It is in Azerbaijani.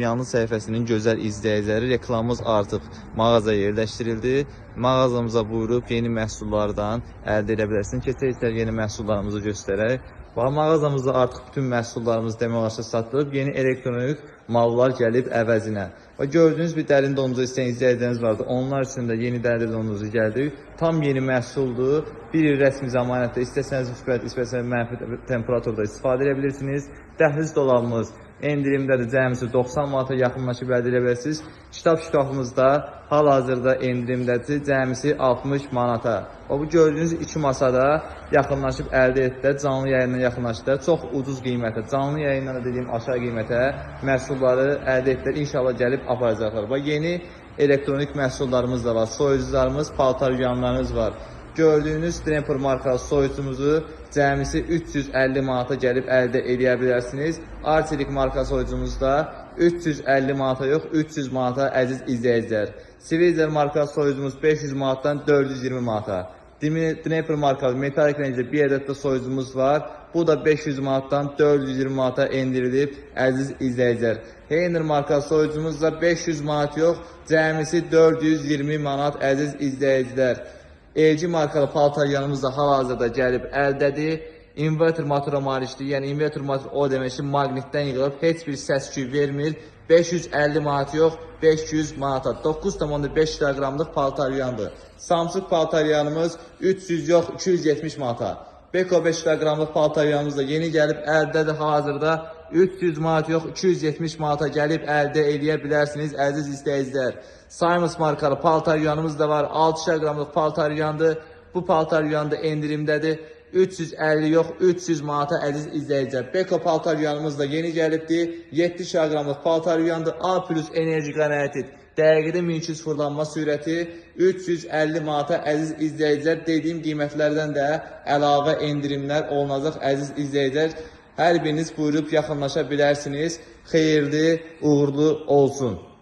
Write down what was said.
Dünyanın səhifəsinin gözəl izləyiciləri, reklamımız artıq mağazaya yerləşdirildi. Mağazamıza buyurub yeni məhsullardan əldə edə bilərsiniz. Keçək yeni məhsullarımızı göstərək. Mağazamızda artıq bütün məhsullarımız demək olar ki satılıb. Yeni elektronik mallar gəlib əvəzinə. Və gördüyünüz bir dərin donuzu istəyən izləyiciləriniz vardı. Onlar üçün də yeni dərin donuzu gəldi. Tam yeni məhsuldur. Bir il rəsmi zəmanətdə istəsəniz müsbət, istəsəniz mənfi temperaturda istifadə edə bilirsiniz. Dəhliz dolabımız endirimdədir, cəmisi 90 manata yaxınlaşıb əldə edə bilirsiniz. Kitab şkafımızda hal-hazırda endirimdədir, cəmisi 60 manata. O bu gördüyünüz iki masada yaxınlaşıb əldə etdilər, canlı yayından yaxınlaşdılar. Çox ucuz qiymətə, canlı yayından da dediyim aşağı qiymətə məhsulları əldə etdilər. İnşallah gəlib aparacaqlar. Və yeni elektronik məhsullarımız da var, soyucularımız, paltar yuyanlarımız var. Gördüyünüz Dremper markalı soyucumuzu cəmisi 350 manata gəlib əldə edə bilərsiniz. Arçelik marka soyucumuzda 350 manata yox, 300 manata əziz izləyicilər. Svizer marka soyucumuz 500 manatdan 420 manata. Dremper markalı metalik rəngli bir ədəddə soyucumuz var. Bu da 500 manatdan 420 manata endirilib əziz izləyicilər. Heiner marka soyucumuz da 500 manat yox, cəmisi 420 manat əziz izləyicilər. LG markalı paltar yanımız da hal-hazırda gəlib əldədir. Inverter motora malikdir. Yəni inverter motor o demək ki, maqnitdən yığılıb, heç bir səs-küy vermir. 550 manat yox, 500 manata. 9,5 kiloqramlıq paltar yandır. Samsung paltar yanımız 300 yox, 270 manata. Beko 5 kiloqramlıq paltar yanımız da yeni gəlib əldədir hal-hazırda. 300 manat yox, 270 manata gəlib əldə edə bilərsiniz əziz izləyicilər. Simons markalı paltar yanımız da var. 6 kiloqramlıq paltar yandı. Bu paltar yandı endirimdədir. 350 yox, 300 manata əziz izləyicilər. Beko paltar yanımız da yeni gəlibdir. 7 kiloqramlıq paltar yandı. A+ enerji qənaəti. Dəqiqədə 1200 fırlanma sürəti 350 manata əziz izləyicilər. Dediyim qiymətlərdən də əlavə endirimlər olunacaq əziz izləyicilər. Hər biriniz buyurub yaxınlaşa bilərsiniz. Xeyirli, uğurlu olsun.